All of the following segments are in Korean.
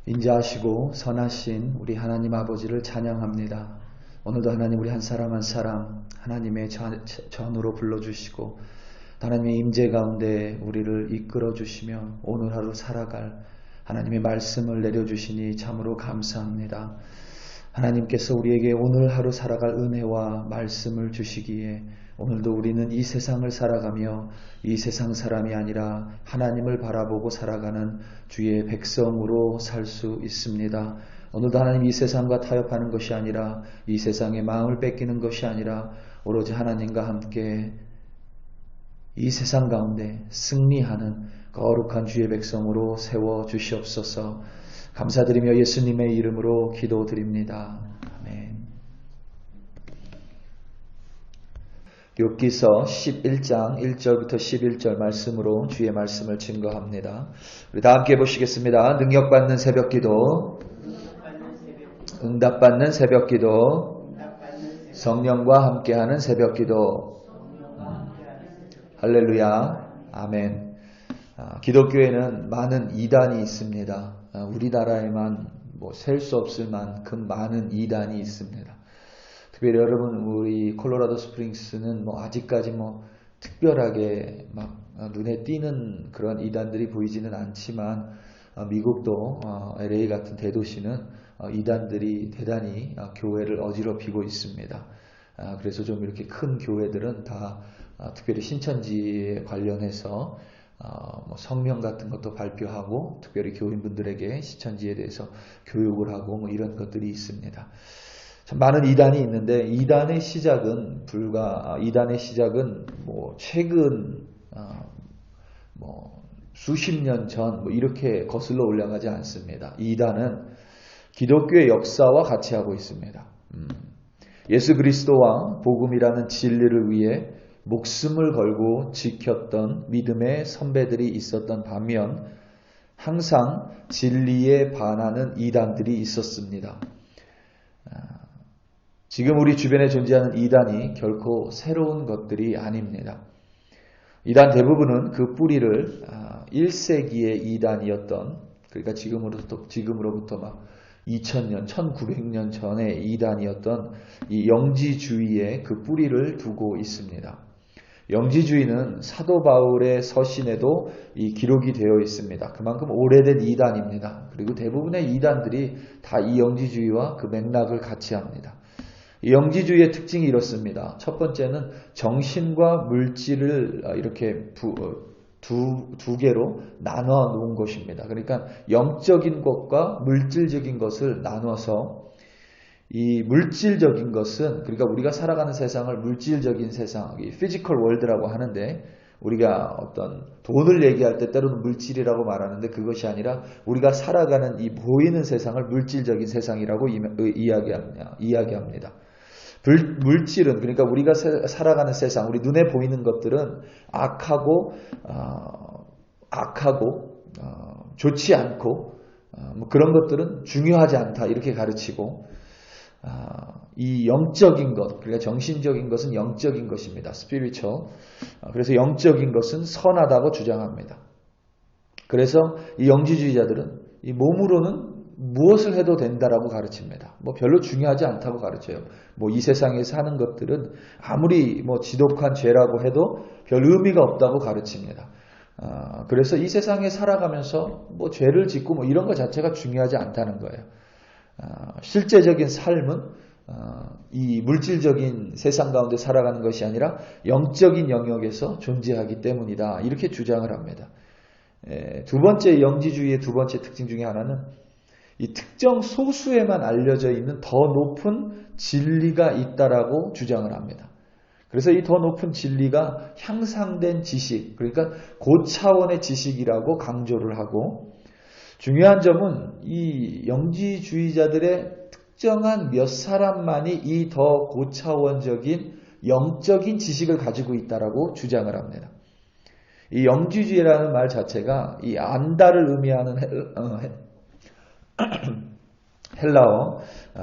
인자하시고 선하신 우리 하나님 아버지를 찬양합니다. 오늘도 하나님 우리 한 사람 한 사람 하나님의 전으로 불러주시고 하나님의 임재 가운데 우리를 이끌어 주시며 오늘 하루 살아갈 하나님의 말씀을 내려주시니 참으로 감사합니다. 하나님께서 우리에게 오늘 하루 살아갈 은혜와 말씀을 주시기에 오늘도 우리는 이 세상을 살아가며 이 세상 사람이 아니라 하나님을 바라보고 살아가는 주의 백성으로 살 수 있습니다. 오늘도 하나님 이 세상과 타협하는 것이 아니라 이 세상의 마음을 뺏기는 것이 아니라 오로지 하나님과 함께 이 세상 가운데 승리하는 거룩한 주의 백성으로 세워 주시옵소서. 감사드리며 예수님의 이름으로 기도드립니다. 아멘. 욥기서 11장 1절부터 11절 말씀으로 주의 말씀을 증거합니다. 우리 다 함께 보시겠습니다. 능력받는 새벽기도, 응답받는 새벽기도, 성령과 함께하는 새벽기도. 할렐루야. 아멘. 기독교에는 많은 이단이 있습니다. 우리나라에만 셀 수 없을 만큼 많은 이단이 있습니다. 특별히 여러분 우리 콜로라도 스프링스는 아직까지 특별하게 막 눈에 띄는 그런 이단들이 보이지는 않지만 미국도 LA 같은 대도시는 이단들이 대단히 교회를 어지럽히고 있습니다. 그래서 좀 이렇게 큰 교회들은 다 특별히 신천지에 관련해서 성명 같은 것도 발표하고 특별히 교인분들에게 신천지에 대해서 교육을 하고 이런 것들이 있습니다. 참 많은 이단이 있는데 이단의 시작은 최근 수십 년 전 이렇게 거슬러 올라가지 않습니다. 이단은 기독교의 역사와 같이 하고 있습니다. 예수 그리스도와 복음이라는 진리를 위해 목숨을 걸고 지켰던 믿음의 선배들이 있었던 반면 항상 진리에 반하는 이단들이 있었습니다. 지금 우리 주변에 존재하는 이단이 결코 새로운 것들이 아닙니다. 이단 대부분은 그 뿌리를 1세기의 이단이었던, 그러니까 지금으로부터 2000년, 1900년 전의 이단이었던 이 영지주의의 그 뿌리를 두고 있습니다. 영지주의는 사도 바울의 서신에도 이 기록이 되어 있습니다. 그만큼 오래된 이단입니다. 그리고 대부분의 이단들이 다 이 영지주의와 그 맥락을 같이 합니다. 이 영지주의의 특징이 이렇습니다. 첫 번째는 정신과 물질을 이렇게 두 개로 나눠 놓은 것입니다. 그러니까 영적인 것과 물질적인 것을 나눠서 이 물질적인 것은, 그러니까 우리가 살아가는 세상을 물질적인 세상, 이 피지컬 월드라고 하는데, 우리가 어떤 돈을 얘기할 때 때로는 물질이라고 말하는데 그것이 아니라 우리가 살아가는 이 보이는 세상을 물질적인 세상이라고 이야기합니다. 물질은, 그러니까 우리가 살아가는 세상, 우리 눈에 보이는 것들은 악하고 좋지 않고 그런 것들은 중요하지 않다 이렇게 가르치고, 이 영적인 것, 그러니까 정신적인 것은 영적인 것입니다. spiritual. 그래서 영적인 것은 선하다고 주장합니다. 그래서 이 영지주의자들은 이 몸으로는 무엇을 해도 된다라고 가르칩니다. 별로 중요하지 않다고 가르쳐요. 이 세상에 사는 것들은 아무리 지독한 죄라고 해도 별 의미가 없다고 가르칩니다. 그래서 이 세상에 살아가면서 죄를 짓고 이런 것 자체가 중요하지 않다는 거예요. 실제적인 삶은 이 물질적인 세상 가운데 살아가는 것이 아니라 영적인 영역에서 존재하기 때문이다. 이렇게 주장을 합니다. 두 번째 영지주의의 두 번째 특징 중에 하나는 이 특정 소수에만 알려져 있는 더 높은 진리가 있다라고 주장을 합니다. 그래서 이 더 높은 진리가 향상된 지식, 그러니까 고차원의 지식이라고 강조를 하고, 중요한 점은 이 영지주의자들의 특정한 몇 사람만이 이 더 고차원적인 영적인 지식을 가지고 있다라고 주장을 합니다. 이 영지주의라는 말 자체가 이 안다를 의미하는 헬라어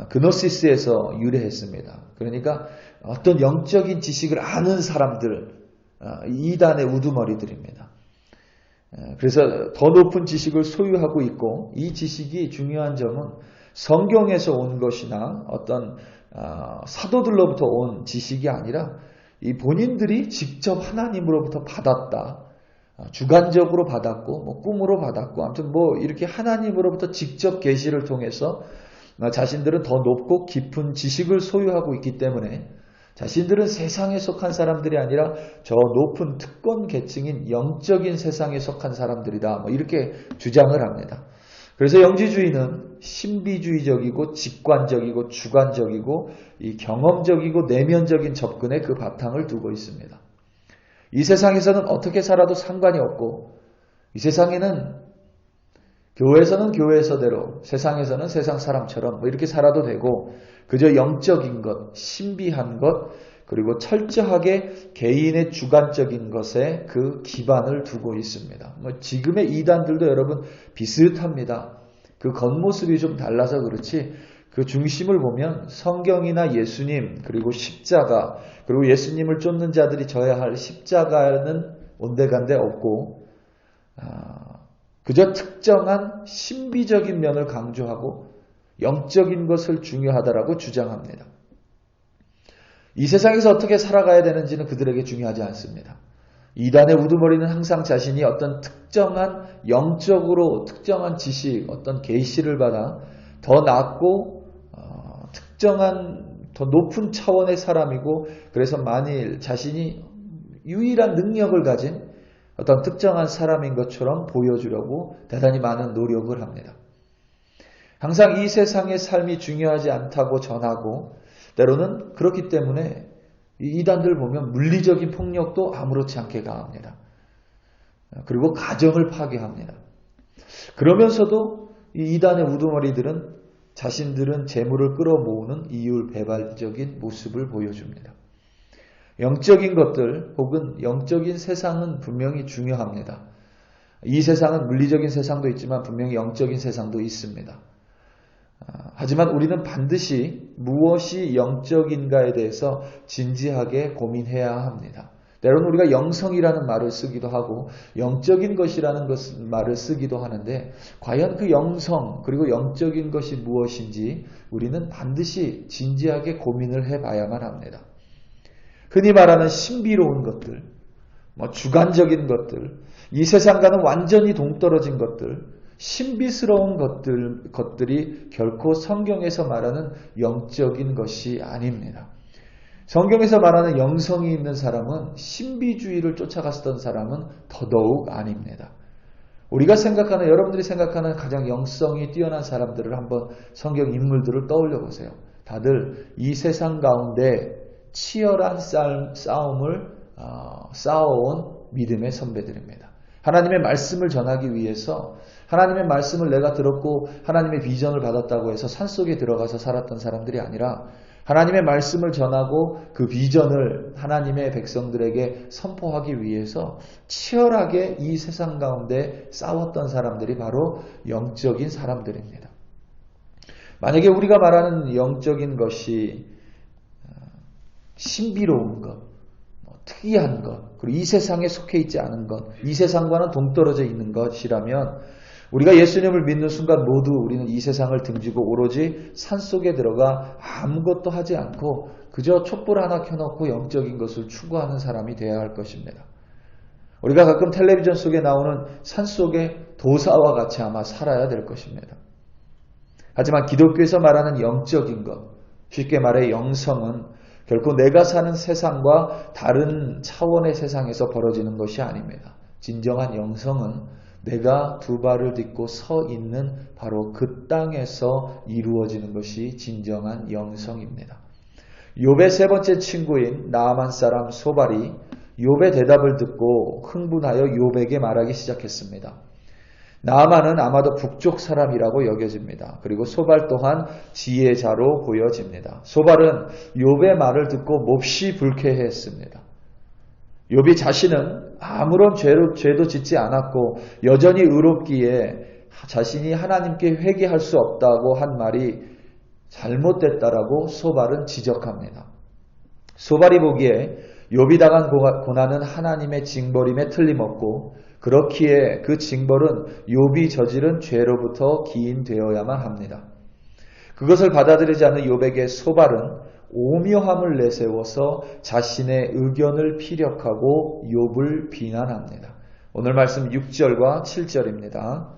그노시스에서 유래했습니다. 그러니까 어떤 영적인 지식을 아는 사람들, 이단의 우두머리들입니다. 그래서 더 높은 지식을 소유하고 있고, 이 지식이 중요한 점은 성경에서 온 것이나 어떤 사도들로부터 온 지식이 아니라 이 본인들이 직접 하나님으로부터 받았다. 주관적으로 받았고 꿈으로 받았고 아무튼 이렇게 하나님으로부터 직접 계시를 통해서 자신들은 더 높고 깊은 지식을 소유하고 있기 때문에 자신들은 세상에 속한 사람들이 아니라 저 높은 특권 계층인 영적인 세상에 속한 사람들이다. 이렇게 주장을 합니다. 그래서 영지주의는 신비주의적이고 직관적이고 주관적이고 이 경험적이고 내면적인 접근에 그 바탕을 두고 있습니다. 이 세상에서는 어떻게 살아도 상관이 없고 이 세상에는 교회에서는 교회에서대로 세상에서는 세상 사람처럼 이렇게 살아도 되고 그저 영적인 것, 신비한 것 그리고 철저하게 개인의 주관적인 것에 그 기반을 두고 있습니다. 지금의 이단들도 여러분 비슷합니다. 그 겉모습이 좀 달라서 그렇지 그 중심을 보면 성경이나 예수님 그리고 십자가 그리고 예수님을 쫓는 자들이 져야 할 십자가는 온데간데 없고 그저 특정한 신비적인 면을 강조하고 영적인 것을 중요하다라고 주장합니다. 이 세상에서 어떻게 살아가야 되는지는 그들에게 중요하지 않습니다. 이단의 우두머리는 항상 자신이 어떤 특정한 영적으로 특정한 지식, 어떤 계시를 받아 더 낮고 특정한 더 높은 차원의 사람이고 그래서 만일 자신이 유일한 능력을 가진 어떤 특정한 사람인 것처럼 보여주려고 대단히 많은 노력을 합니다. 항상 이 세상의 삶이 중요하지 않다고 전하고 때로는 그렇기 때문에 이단들 보면 물리적인 폭력도 아무렇지 않게 가합니다. 그리고 가정을 파괴합니다. 그러면서도 이 이단의 우두머리들은 자신들은 재물을 끌어모으는 이율배반적인 모습을 보여줍니다. 영적인 것들 혹은 영적인 세상은 분명히 중요합니다. 이 세상은 물리적인 세상도 있지만 분명히 영적인 세상도 있습니다. 하지만 우리는 반드시 무엇이 영적인가에 대해서 진지하게 고민해야 합니다. 때로는 우리가 영성이라는 말을 쓰기도 하고 영적인 것이라는 말을 쓰기도 하는데 과연 그 영성 그리고 영적인 것이 무엇인지 우리는 반드시 진지하게 고민을 해봐야만 합니다. 흔히 말하는 신비로운 것들, 주관적인 것들, 이 세상과는 완전히 동떨어진 것들, 신비스러운 것들이 결코 성경에서 말하는 영적인 것이 아닙니다. 성경에서 말하는 영성이 있는 사람은 신비주의를 쫓아갔던 사람은 더더욱 아닙니다. 우리가 생각하는 여러분들이 생각하는 가장 영성이 뛰어난 사람들을 한번 성경 인물들을 떠올려 보세요. 다들 이 세상 가운데 치열한 싸움을 싸워온 믿음의 선배들입니다. 하나님의 말씀을 전하기 위해서 하나님의 말씀을 내가 들었고 하나님의 비전을 받았다고 해서 산속에 들어가서 살았던 사람들이 아니라 하나님의 말씀을 전하고 그 비전을 하나님의 백성들에게 선포하기 위해서 치열하게 이 세상 가운데 싸웠던 사람들이 바로 영적인 사람들입니다. 만약에 우리가 말하는 영적인 것이 신비로운 것, 특이한 것, 그리고 이 세상에 속해 있지 않은 것, 이 세상과는 동떨어져 있는 것이라면 우리가 예수님을 믿는 순간 모두 우리는 이 세상을 등지고 오로지 산속에 들어가 아무것도 하지 않고 그저 촛불 하나 켜놓고 영적인 것을 추구하는 사람이 되어야 할 것입니다. 우리가 가끔 텔레비전 속에 나오는 산속의 도사와 같이 아마 살아야 될 것입니다. 하지만 기독교에서 말하는 영적인 것, 쉽게 말해 영성은 결코 내가 사는 세상과 다른 차원의 세상에서 벌어지는 것이 아닙니다. 진정한 영성은 내가 두 발을 딛고 서 있는 바로 그 땅에서 이루어지는 것이 진정한 영성입니다. 욥의 세 번째 친구인 나아만 사람 소발이 욥의 대답을 듣고 흥분하여 욥에게 말하기 시작했습니다. 나아만은 아마도 북쪽 사람이라고 여겨집니다. 그리고 소발 또한 지혜자로 보여집니다. 소발은 욥의 말을 듣고 몹시 불쾌해했습니다. 욥이 자신은 아무런 죄도 짓지 않았고 여전히 의롭기에 자신이 하나님께 회개할 수 없다고 한 말이 잘못됐다라고 소발은 지적합니다. 소발이 보기에 욥이 당한 고난은 하나님의 징벌임에 틀림없고 그렇기에 그 징벌은 욥이 저지른 죄로부터 기인되어야만 합니다. 그것을 받아들이지 않는 욥에게 소발은 오묘함을 내세워서 자신의 의견을 피력하고 욥을 비난합니다. 오늘 말씀 6절과 7절입니다.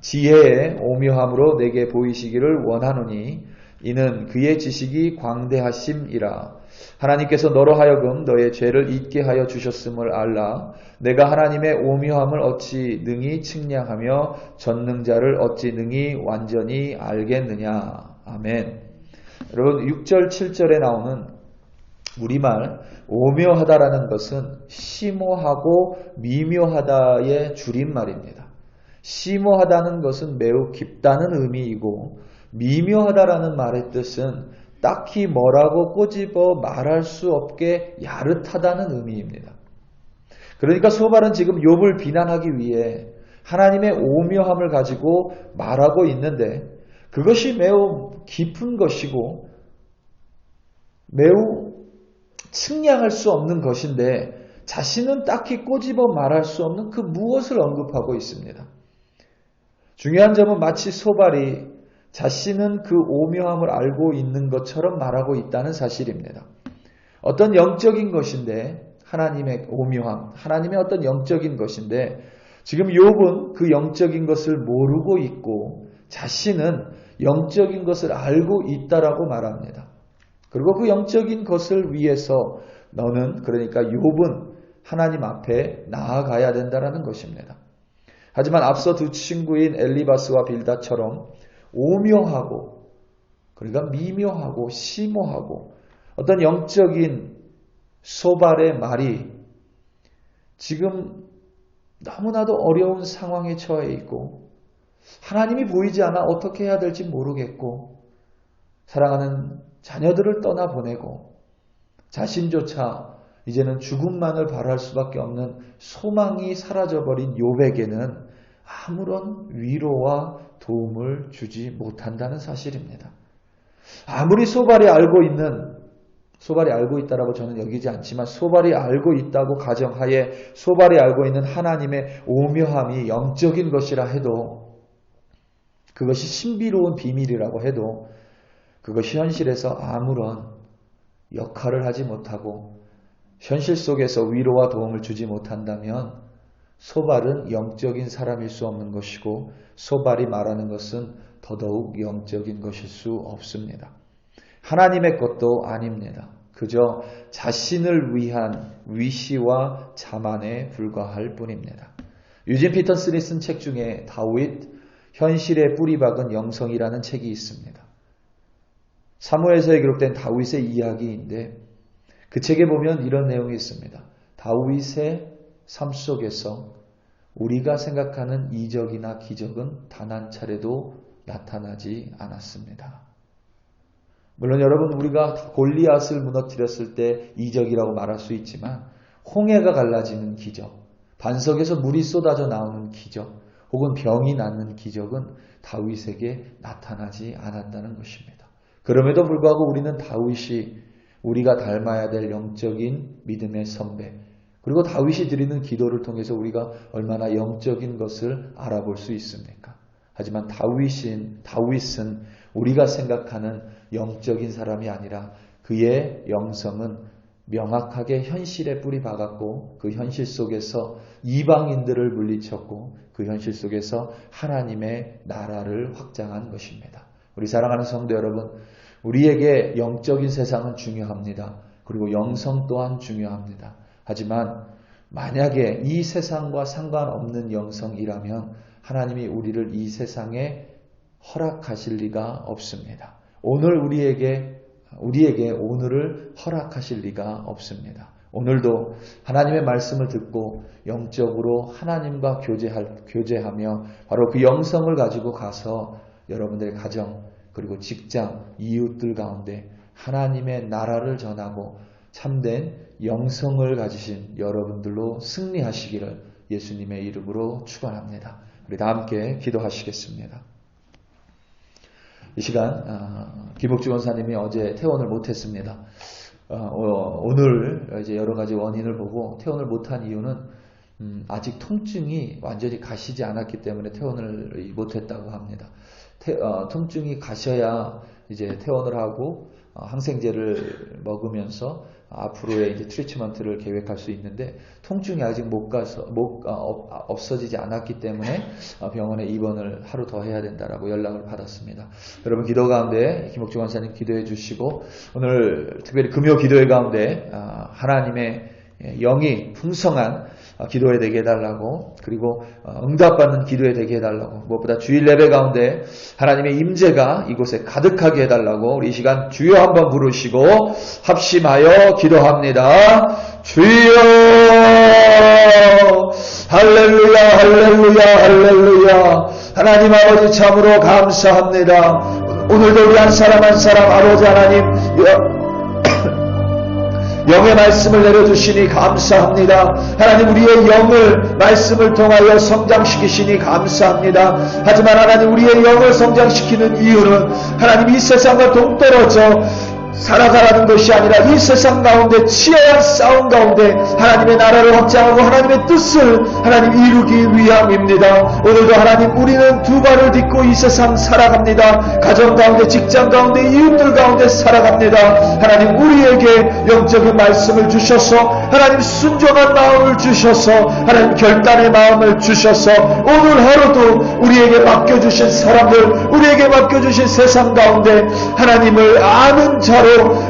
지혜의 오묘함으로 내게 보이시기를 원하노니 이는 그의 지식이 광대하심이라. 하나님께서 너로 하여금 너의 죄를 잊게 하여 주셨음을 알라. 내가 하나님의 오묘함을 어찌 능히 측량하며 전능자를 어찌 능히 완전히 알겠느냐. 아멘. 여러분 6절 7절에 나오는 우리말 오묘하다라는 것은 심오하고 미묘하다의 줄임말입니다. 심오하다는 것은 매우 깊다는 의미이고 미묘하다라는 말의 뜻은 딱히 뭐라고 꼬집어 말할 수 없게 야릇하다는 의미입니다. 그러니까 소발은 지금 욥을 비난하기 위해 하나님의 오묘함을 가지고 말하고 있는데 그것이 매우 깊은 것이고 매우 측량할 수 없는 것인데 자신은 딱히 꼬집어 말할 수 없는 그 무엇을 언급하고 있습니다. 중요한 점은 마치 소발이 자신은 그 오묘함을 알고 있는 것처럼 말하고 있다는 사실입니다. 어떤 영적인 것인데 하나님의 오묘함, 하나님의 어떤 영적인 것인데 지금 욥은 그 영적인 것을 모르고 있고 자신은 영적인 것을 알고 있다라고 말합니다. 그리고 그 영적인 것을 위해서 너는 그러니까 욥은 하나님 앞에 나아가야 된다라는 것입니다. 하지만 앞서 두 친구인 엘리바스와 빌닷처럼 오묘하고 그러니까 미묘하고 심오하고 어떤 영적인 소발의 말이 지금 너무나도 어려운 상황에 처해 있고 하나님이 보이지 않아 어떻게 해야 될지 모르겠고 사랑하는 자녀들을 떠나보내고 자신조차 이제는 죽음만을 바랄 수밖에 없는 소망이 사라져버린 욥에게는 아무런 위로와 도움을 주지 못한다는 사실입니다. 아무리 소발이 알고 있다라고 저는 여기지 않지만 소발이 알고 있다고 가정하에 소발이 알고 있는 하나님의 오묘함이 영적인 것이라 해도 그것이 신비로운 비밀이라고 해도 그것이 현실에서 아무런 역할을 하지 못하고 현실 속에서 위로와 도움을 주지 못한다면 소발은 영적인 사람일 수 없는 것이고 소발이 말하는 것은 더더욱 영적인 것일 수 없습니다. 하나님의 것도 아닙니다. 그저 자신을 위한 위시와 자만에 불과할 뿐입니다. 유진 피터슨이 쓴 책 중에 다윗 현실의 뿌리 박은 영성이라는 책이 있습니다. 사무엘서에 기록된 다윗의 이야기인데 그 책에 보면 이런 내용이 있습니다. 다윗의 삶 속에서 우리가 생각하는 이적이나 기적은 단 한 차례도 나타나지 않았습니다. 물론 여러분 우리가 골리앗을 무너뜨렸을 때 이적이라고 말할 수 있지만 홍해가 갈라지는 기적, 반석에서 물이 쏟아져 나오는 기적, 혹은 병이 낫는 기적은 다윗에게 나타나지 않았다는 것입니다. 그럼에도 불구하고 우리는 다윗이 우리가 닮아야 될 영적인 믿음의 선배, 그리고 다윗이 드리는 기도를 통해서 우리가 얼마나 영적인 것을 알아볼 수 있습니까? 하지만 다윗은 우리가 생각하는 영적인 사람이 아니라 그의 영성은 명확하게 현실에 뿌리 박았고 그 현실 속에서 이방인들을 물리쳤고 그 현실 속에서 하나님의 나라를 확장한 것입니다. 우리 사랑하는 성도 여러분, 우리에게 영적인 세상은 중요합니다. 그리고 영성 또한 중요합니다. 하지만 만약에 이 세상과 상관없는 영성이라면 하나님이 우리를 이 세상에 허락하실 리가 없습니다. 우리에게 오늘을 허락하실 리가 없습니다. 오늘도 하나님의 말씀을 듣고 영적으로 하나님과 교제하며 바로 그 영성을 가지고 가서 여러분들의 가정 그리고 직장, 이웃들 가운데 하나님의 나라를 전하고 참된 영성을 가지신 여러분들로 승리하시기를 예수님의 이름으로 축원합니다. 우리 다 함께 기도하시겠습니다. 이 시간 김옥주 권사님이 어제 퇴원을 못했습니다. 오늘 이제 여러 가지 원인을 보고 퇴원을 못한 이유는 아직 통증이 완전히 가시지 않았기 때문에 퇴원을 못했다고 합니다. 통증이 가셔야 이제 퇴원을 하고 항생제를 먹으면서 앞으로의 이제 트리트먼트를 계획할 수 있는데 통증이 아직 없어지지 않았기 때문에 병원에 입원을 하루 더 해야 된다라고 연락을 받았습니다. 여러분 기도 가운데 김옥주 권사님 기도해 주시고 오늘 특별히 금요 기도회 가운데 하나님의 영이 풍성한 기도에 되게 해달라고 그리고 응답받는 기도에 되게 해달라고 무엇보다 주일 예배 가운데 하나님의 임재가 이곳에 가득하게 해달라고 우리 이 시간 주여 한번 부르시고 합심하여 기도합니다. 주여 할렐루야 할렐루야 할렐루야. 하나님 아버지 참으로 감사합니다. 오늘도 우리 한 사람 한 사람 아버지 하나님 영의 말씀을 내려주시니 감사합니다. 하나님 우리의 영을 말씀을 통하여 성장시키시니 감사합니다. 하지만 하나님 우리의 영을 성장시키는 이유는 하나님 이 세상과 동떨어져 살아가라는 것이 아니라 이 세상 가운데 치열한 싸움 가운데 하나님의 나라를 확장하고 하나님의 뜻을 하나님 이루기 위함입니다. 오늘도 하나님 우리는 두 발을 딛고 이 세상 살아갑니다. 가정 가운데 직장 가운데 이웃들 가운데 살아갑니다. 하나님 우리에게 영적인 말씀을 주셔서 하나님 순종한 마음을 주셔서 하나님 결단의 마음을 주셔서 오늘 하루도 우리에게 맡겨주신 사람들 우리에게 맡겨주신 세상 가운데 하나님을 아는 자로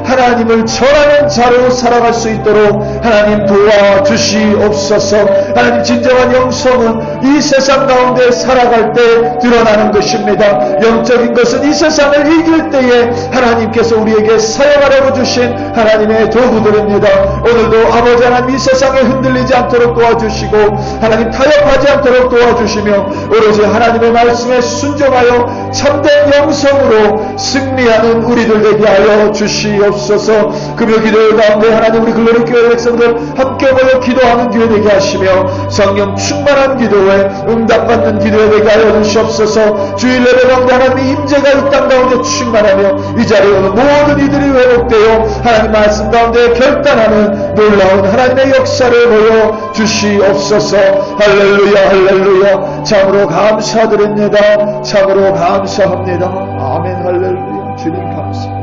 하나님을 전하는 자로 살아갈 수 있도록 하나님 도와주시옵소서. 하나님 진정한 영성은 이 세상 가운데 살아갈 때 드러나는 것입니다. 영적인 것은 이 세상을 이길 때에 하나님께서 우리에게 사용하라고 주신 하나님의 도구들입니다. 오늘도 아버지 하나님 이 세상에 흔들리지 않도록 도와주시고 하나님 타협하지 않도록 도와주시며 오로지 하나님의 말씀에 순종하여 참된 영성으로 승리하는 우리들 되게 하여 주시옵소서. 금요 기도회 가운데 하나님 우리 글로리 교회 백성들 함께 모여 기도하는 기회 되게 하시며 성령 충만한 기도회 응답받는 기도회 되게 하여 주시옵소서. 주일 예배 가운데 하나님의 임재가 이 땅 가운데 충만하며 이 자리에 오는 모든 이들이 회복되어 하나님 말씀 가운데 결단하는 놀라운 하나님의 역사를 보여 주시옵소서. 할렐루야 할렐루야. 참으로 감사드립니다. 참으로 감사합니다. 아멘 할렐루야. 주님 감사.